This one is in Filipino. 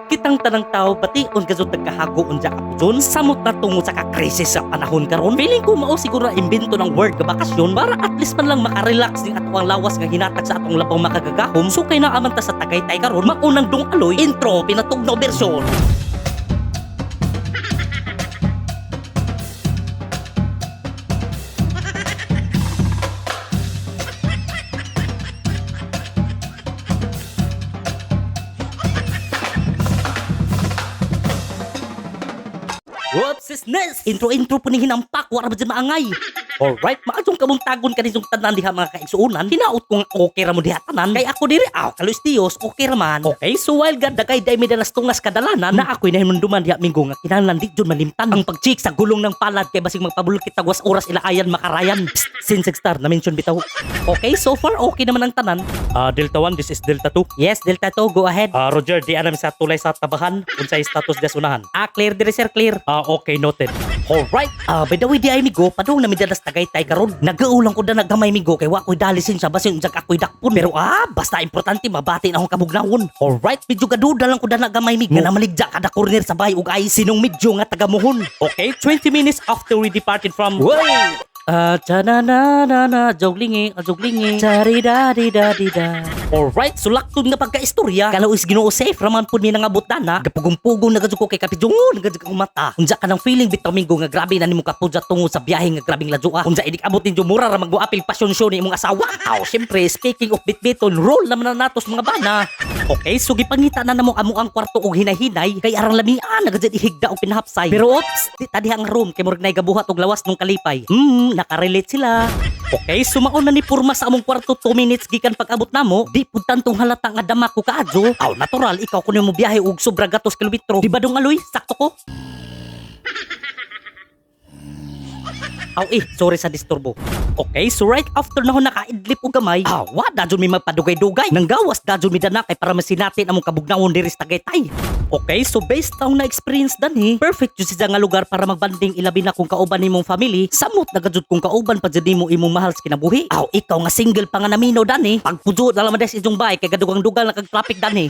Kitang tanang tao bation gazud nagkahago unja kapudyon samot na tungod sa kakrisis sa panahon karon. Feeling ko mao siguro na imbento ng word nga bakasyon para at least man lang makarelax ning ato ang lawas nga hinatag sa atong labang makagagahom. So kay naaman ta sa Tagaytay karon maunang dong aloy intro pinatugnaw bersyon. Whoops is this? Intro po ni hinampak, wala ba dyan maangay? Alright, maadong kamuntagon ka nisong tanan diha mga kaigsuunan. Hinaot ko nga okay ra mo diha tanan. Kay ako diri, kalos Dios, okay ra man. Okay, so while ganda kay day midalas tungas kadalanan, na ako'y nahimunduman diha minggo nga kinahanglan di jud malimtan. Ang pagchik sa gulong ng palad kay basig magpabulok kita was oras ilaayan makarayan. Psst, since star na mention bitaw. Okay, so far okay naman ang tanan. Delta 1, this is Delta 2. Yes, Delta 2, go ahead. Roger, di anam sa tulay sa tabahan. Unsay status des unahan? Clear diri sir, clear. Okay, noted. Alright, by the way di ay migo, padung na midalas Tagaytay karon. Nagaulang ko na naggamay migo kay wa ko'y dalisin sa basin unjag ako'y dakpon. Pero basta importante mabati na akong kabugnawon. Alright, medyo gaduda lang ko na naggamay migo nga namaligja kada corner sa bahay ug ay sinong medyo nga tagamuhon. Okay, 20 minutes after we departed from joglingi, charidadidadida. Alright, sulaktod nga pagka-istorya. Kalau is Ginoo safe raman pud mi nangabot dana. Gapugong-pugong na ko kay kapidungon nagadjug mata. Unja ka nang feeling bitaw minggo nga grabe na nimo kapudya tungod sa biyahe nga grabing ladua. Unja idik abot ninyo mura ra magbuapil pasyon-syon ni imong asawa. Syempre speaking of bitbiton, roll naman na natos mga bana. Okay, so gipangita na namo amo ang kwarto og hinay-hinay kay arang lamian nagadjud ihigda og pinahapsay. Pero ops, di tadi ang room kay murag nay gabuhat og lawas nung kalipay. Nakarelate sila. Okay, sumaon na ni Purma sa among kwarto 2 minutes gikan pag-abot namo. Di pud tantong halata nga dama ko kaadyo. Natural ikaw kuno mo biyahe og sobra gatos kilometro. Di ba dong aloy? Sakto ko. Sorry sa disturbo. Okay, so right after na ho nakaidlip og gamay, wa dadyon mi magpadugay-dugay. Nang gawas dadyon mi dana kay para masinatin among kabugnawon diri sa Tagaytay. Okay, so based on na experience danhi, perfect jud siya nga lugar para magbanding ilabi na kung kauban nimong family. Samot na gajud kung kauban pa jud nimo imong mahal sa kinabuhi. Ikaw nga single pa nga naminaw danhi. Pagpujo na lamades inyong bahay kay gadugang-dugang na kag traffic danhi.